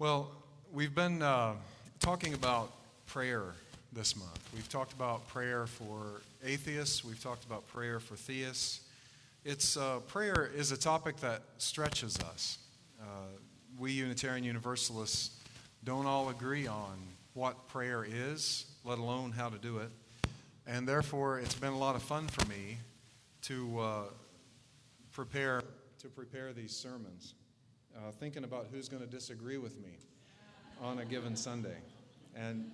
Well, we've been talking about prayer this month. We've talked about prayer for atheists. We've talked about prayer for theists. Prayer is a topic that stretches us. We Unitarian Universalists don't all agree on what prayer is, let alone how to do it. And therefore, it's been a lot of fun for me to prepare these sermons, thinking about who's going to disagree with me on a given Sunday. And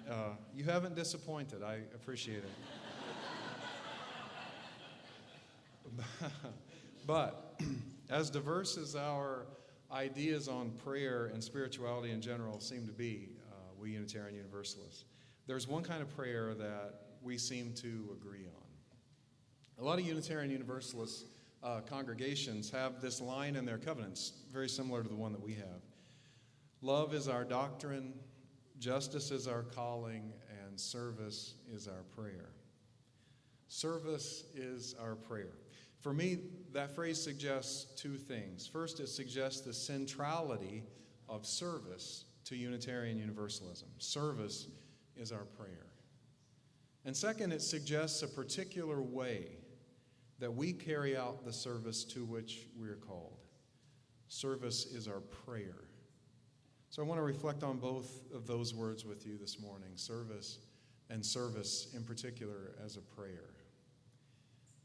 you haven't disappointed. I appreciate it. But as diverse as our ideas on prayer and spirituality in general seem to be, we Unitarian Universalists, there's one kind of prayer that we seem to agree on. A lot of Unitarian Universalist congregations have this line in their covenants, very similar to the one that we have. Love is our doctrine, justice is our calling, and service is our prayer. Service is our prayer. For me, that phrase suggests two things. First, it suggests the centrality of service to Unitarian Universalism. Service is our prayer. And second, it suggests a particular way that we carry out the service to which we are called. Service is our prayer. So I want to reflect on both of those words with you this morning, service and service in particular as a prayer.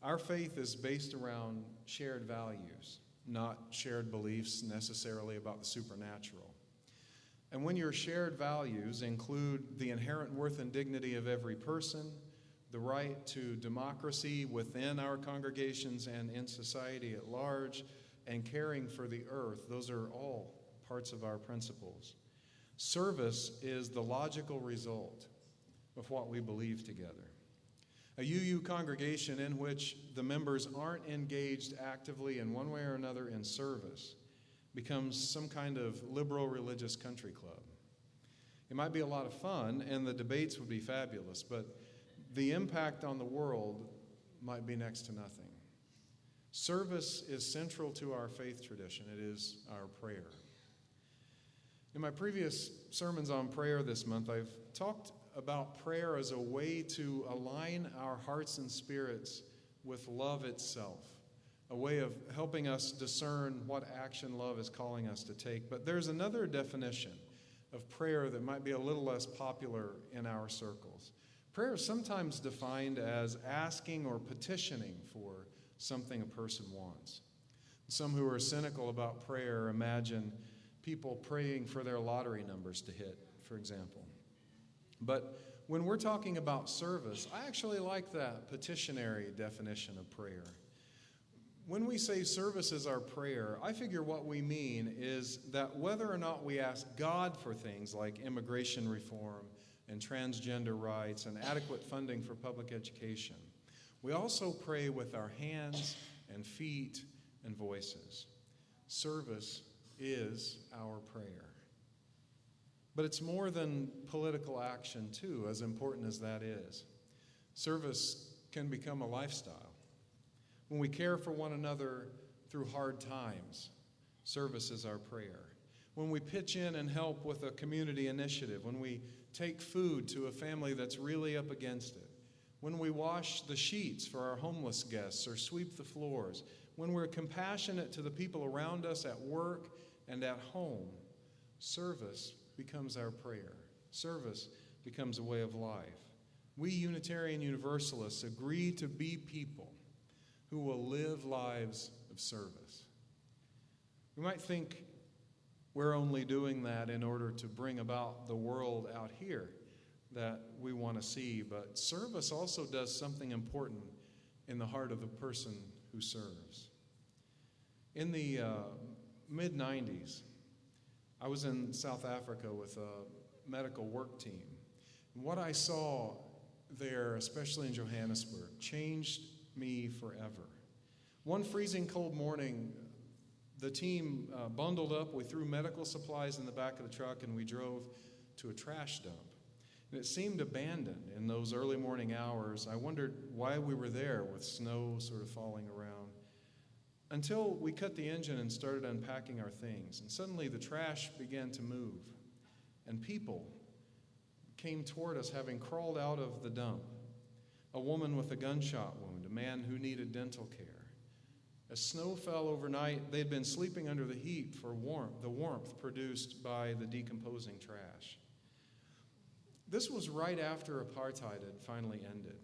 Our faith is based around shared values, not shared beliefs necessarily about the supernatural. And when your shared values include the inherent worth and dignity of every person, the right to democracy within our congregations and in society at large, and caring for the earth, those are all parts of our principles. Service is the logical result of what we believe together. A UU congregation in which the members aren't engaged actively in one way or another in service becomes some kind of liberal religious country club. It might be a lot of fun, and the debates would be fabulous, but the impact on the world might be next to nothing. Service is central to our faith tradition. It is our prayer. In my previous sermons on prayer this month, I've talked about prayer as a way to align our hearts and spirits with love itself, a way of helping us discern what action love is calling us to take. But there's another definition of prayer that might be a little less popular in our circles. Prayer is sometimes defined as asking or petitioning for something a person wants. Some who are cynical about prayer imagine people praying for their lottery numbers to hit, for example. But when we're talking about service, I actually like that petitionary definition of prayer. When we say service is our prayer, I figure what we mean is that whether or not we ask God for things like immigration reform and transgender rights and adequate funding for public education, we also pray with our hands and feet and voices. Service is our prayer. But it's more than political action, too, as important as that is. Service can become a lifestyle. When we care for one another through hard times, service is our prayer. When we pitch in and help with a community initiative, when we take food to a family that's really up against it, when we wash the sheets for our homeless guests or sweep the floors, when we're compassionate to the people around us at work and at home, service becomes our prayer. Service becomes a way of life. We Unitarian Universalists agree to be people who will live lives of service. We might think we're only doing that in order to bring about the world out here that we want to see, but service also does something important in the heart of the person who serves. In the mid-90s, I was in South Africa with a medical work team. And what I saw there, especially in Johannesburg, changed me forever. One freezing cold morning, the team bundled up, we threw medical supplies in the back of the truck, and we drove to a trash dump. And it seemed abandoned in those early morning hours. I wondered why we were there with snow sort of falling around. Until we cut the engine and started unpacking our things. And suddenly the trash began to move. and people came toward us having crawled out of the dump. A woman with a gunshot wound, a man who needed dental care. As snow fell overnight, they had been sleeping under the heat for the warmth produced by the decomposing trash. This was right after apartheid had finally ended.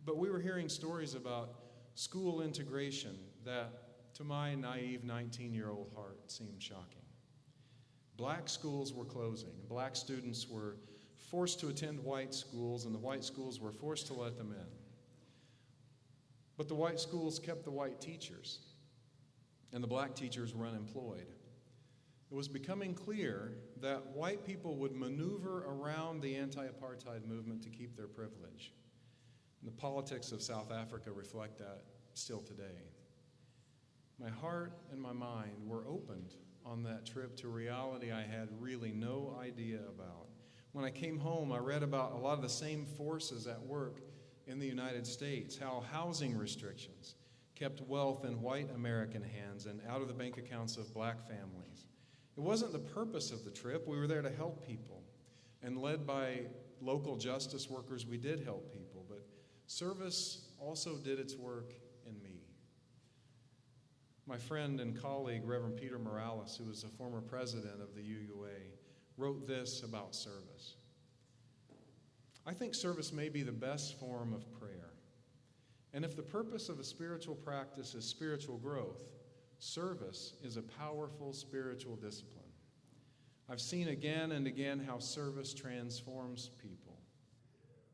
But we were hearing stories about school integration that, to my naive 19-year-old heart, seemed shocking. Black schools were closing. Black students were forced to attend white schools, and the white schools were forced to let them in. But the white schools kept the white teachers, and the black teachers were unemployed. It was becoming clear that white people would maneuver around the anti-apartheid movement to keep their privilege. And the politics of South Africa reflect that still today. My heart and my mind were opened on that trip to a reality I had really no idea about. When I came home, I read about a lot of the same forces at work in the United States, how housing restrictions kept wealth in white American hands and out of the bank accounts of black families. It wasn't the purpose of the trip. We were there to help people. And led by local justice workers, we did help people. But service also did its work in me. My friend and colleague, Reverend Peter Morales, who was a former president of the UUA, wrote this about service. I think service may be the best form of prayer. And if the purpose of a spiritual practice is spiritual growth, service is a powerful spiritual discipline. I've seen again and again how service transforms people.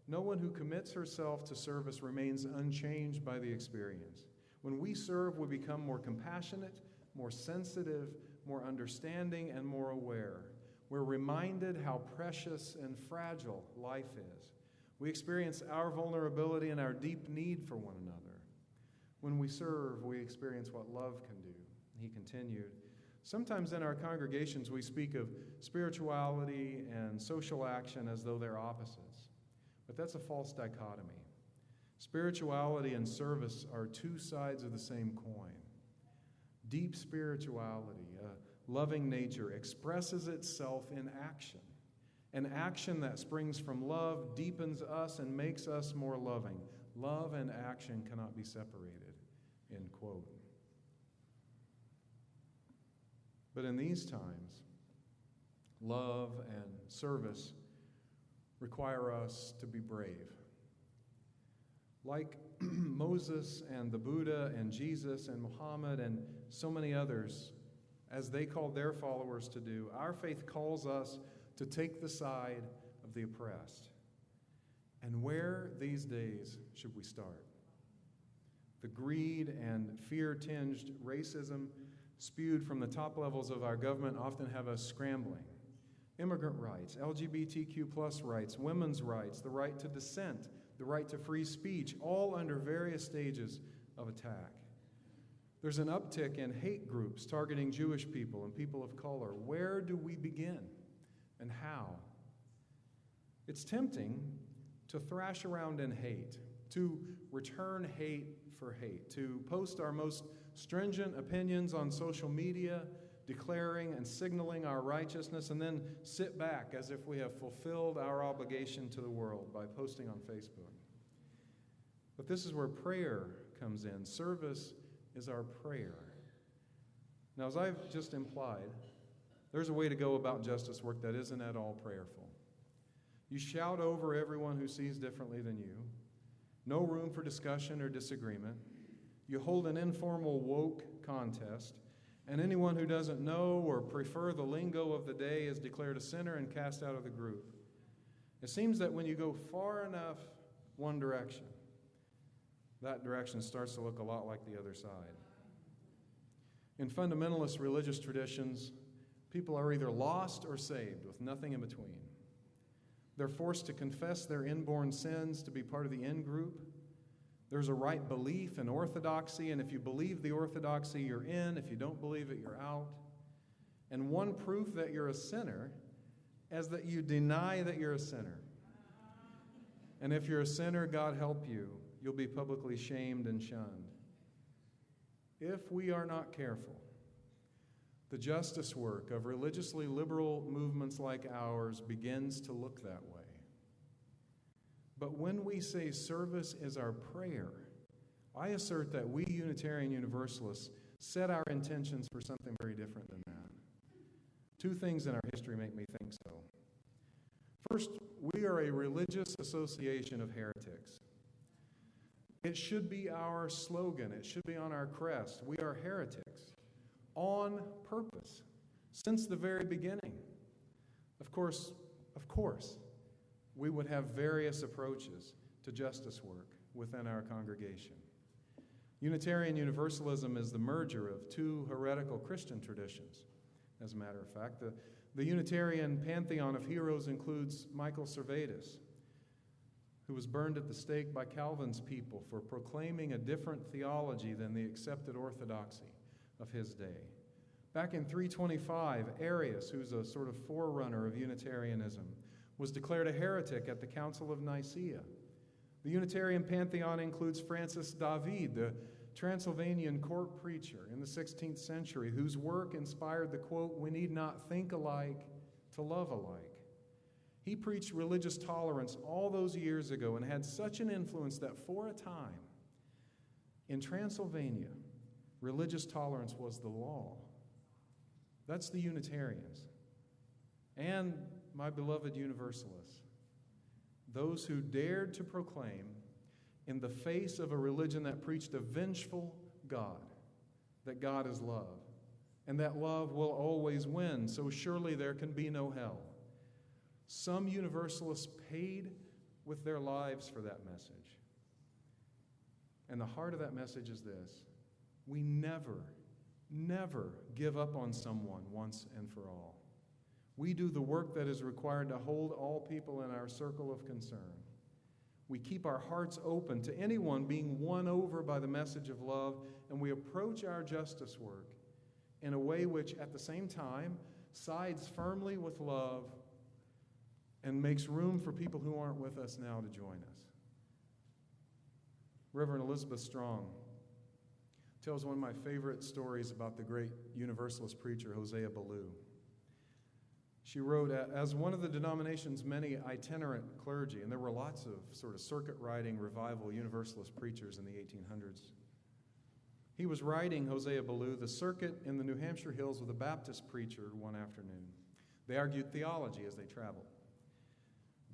No one who commits herself to service remains unchanged by the experience. When we serve, we become more compassionate, more sensitive, more understanding, and more aware. We're reminded how precious and fragile life is. We experience our vulnerability and our deep need for one another. When we serve, we experience what love can do. He continued, sometimes in our congregations we speak of spirituality and social action as though they're opposites. But that's a false dichotomy. Spirituality and service are two sides of the same coin. Deep spirituality, loving nature, expresses itself in action. An action that springs from love deepens us and makes us more loving. Love and action cannot be separated, end quote. But in these times, love and service require us to be brave. Like Moses and the Buddha and Jesus and Muhammad and so many others, as they called their followers to do, our faith calls us to take the side of the oppressed. And where these days should we start? The greed and fear-tinged racism spewed from the top levels of our government often have us scrambling. Immigrant rights, LGBTQ+ rights, women's rights, the right to dissent, the right to free speech, all under various stages of attack. There's an uptick in hate groups targeting Jewish people and people of color. Where do we begin and how? It's tempting to thrash around in hate, to return hate for hate, to post our most stringent opinions on social media, declaring and signaling our righteousness, and then sit back as if we have fulfilled our obligation to the world by posting on Facebook. But this is where prayer comes in. Service is our prayer. Now, as I've just implied, there's a way to go about justice work that isn't at all prayerful. You shout over everyone who sees differently than you. No room for discussion or disagreement. You hold an informal woke contest, and anyone who doesn't know or prefer the lingo of the day is declared a sinner and cast out of the group. It seems that when you go far enough one direction, that direction starts to look a lot like the other side. In fundamentalist religious traditions, people are either lost or saved, with nothing in between. They're forced to confess their inborn sins to be part of the in-group. There's a right belief in orthodoxy, and if you believe the orthodoxy, you're in. If you don't believe it, you're out. And one proof that you're a sinner is that you deny that you're a sinner. And if you're a sinner, God help you, you'll be publicly shamed and shunned. If we are not careful, The justice work of religiously liberal movements like ours begins to look that way. But when we say service is our prayer, I assert that we Unitarian Universalists set our intentions for something very different than that. Two things in our history make me think so. First, we are a religious association of heretics. It should be our slogan. It should be on our crest. We are heretics on purpose since the very beginning. Of course, we would have various approaches to justice work within our congregation. Unitarian Universalism is the merger of two heretical Christian traditions. As a matter of fact, the Unitarian pantheon of heroes includes Michael Servetus, who was burned at the stake by Calvin's people for proclaiming a different theology than the accepted orthodoxy of his day. Back in 325, Arius, who's a sort of forerunner of Unitarianism, was declared a heretic at the Council of Nicaea. The Unitarian pantheon includes Francis David, the Transylvanian court preacher in the 16th century, whose work inspired the quote, "We need not think alike to love alike." He preached religious tolerance all those years ago and had such an influence that for a time, in Transylvania, religious tolerance was the law. That's the Unitarians. And my beloved Universalists, those who dared to proclaim in the face of a religion that preached a vengeful God, that God is love, and that love will always win, so surely there can be no hell. Some Universalists paid with their lives for that message. And the heart of that message is this: we never give up on someone once and for all. We do the work that is required to hold all people in our circle of concern. We keep our hearts open to anyone being won over by the message of love, and we approach our justice work in a way which, at the same time, sides firmly with love and makes room for people who aren't with us now to join us. Reverend Elizabeth Strong tells one of my favorite stories about the great Universalist preacher, Hosea Ballou. She wrote, as one of the denomination's many itinerant clergy, and there were lots of sort of circuit-riding revival Universalist preachers in the 1800s. He was riding, Hosea Ballou, the circuit in the New Hampshire hills with a Baptist preacher one afternoon. They argued theology as they traveled.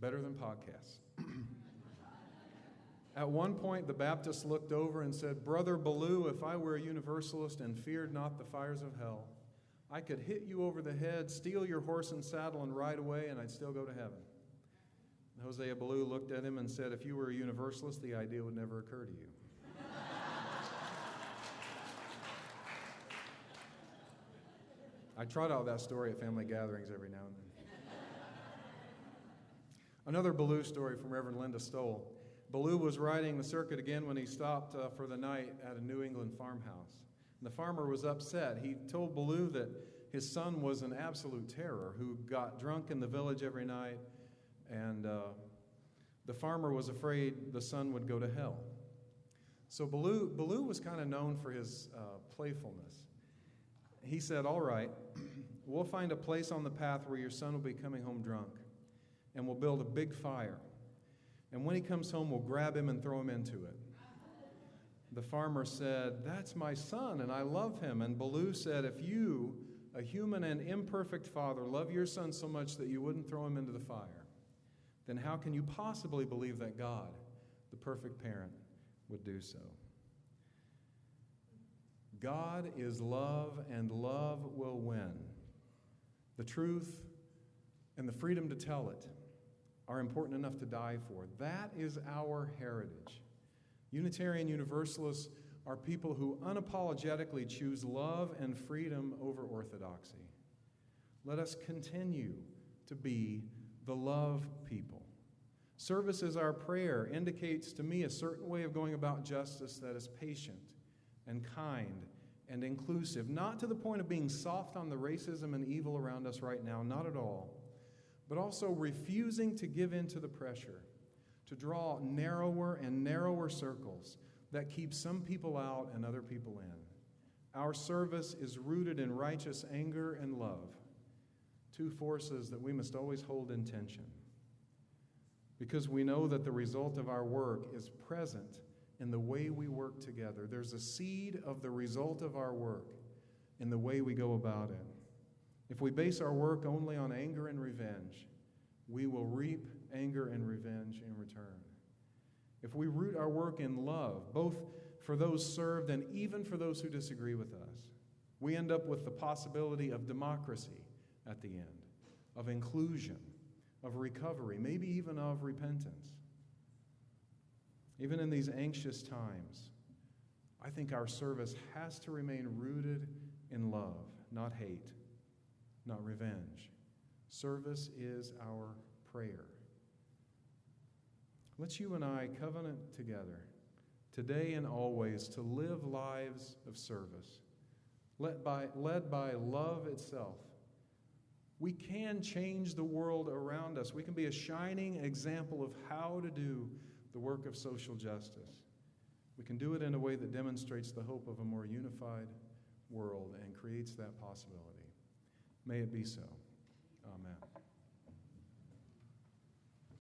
Better than podcasts. At one point, the Baptist looked over and said, "Brother Ballou, if I were a Universalist and feared not the fires of hell, I could hit you over the head, steal your horse and saddle, and ride away, and I'd still go to heaven." And Hosea Ballou looked at him and said, "If you were a Universalist, the idea would never occur to you." I trot out that story at family gatherings every now and then. Another Ballou story from Reverend Linda Stoll. Ballou was riding the circuit again when he stopped for the night at a New England farmhouse. And the farmer was upset. He told Ballou that his son was an absolute terror who got drunk in the village every night, and the farmer was afraid the son would go to hell. So Ballou was kind of known for his playfulness. He said, "All right, we'll find a place on the path where your son will be coming home drunk, and we'll build a big fire. And when he comes home, we'll grab him and throw him into it." The farmer said, "That's my son, and I love him." And Ballou said, "If you, a human and imperfect father, love your son so much that you wouldn't throw him into the fire, then how can you possibly believe that God, the perfect parent, would do so?" God is love, and love will win. The truth and the freedom to tell it are important enough to die for. That is our heritage. Unitarian Universalists are people who unapologetically choose love and freedom over orthodoxy. Let us continue to be the love people. Service is our prayer indicates to me a certain way of going about justice that is patient and kind and inclusive, not to the point of being soft on the racism and evil around us right now, not at all, but also refusing to give in to the pressure to draw narrower and narrower circles that keep some people out and other people in. Our service is rooted in righteous anger and love, two forces that we must always hold in tension, because we know that the result of our work is present in the way we work together. There's a seed of the result of our work in the way we go about it. If we base our work only on anger and revenge, we will reap anger and revenge in return. If we root our work in love, both for those served and even for those who disagree with us, we end up with the possibility of democracy at the end, of inclusion, of recovery, maybe even of repentance. Even in these anxious times, I think our service has to remain rooted in love, not hate, not revenge. Service is our prayer. Let's you and I covenant together, today and always, to live lives of service, led by love itself. We can change the world around us. We can be a shining example of how to do the work of social justice. We can do it in a way that demonstrates the hope of a more unified world and creates that possibility. May it be so. Amen.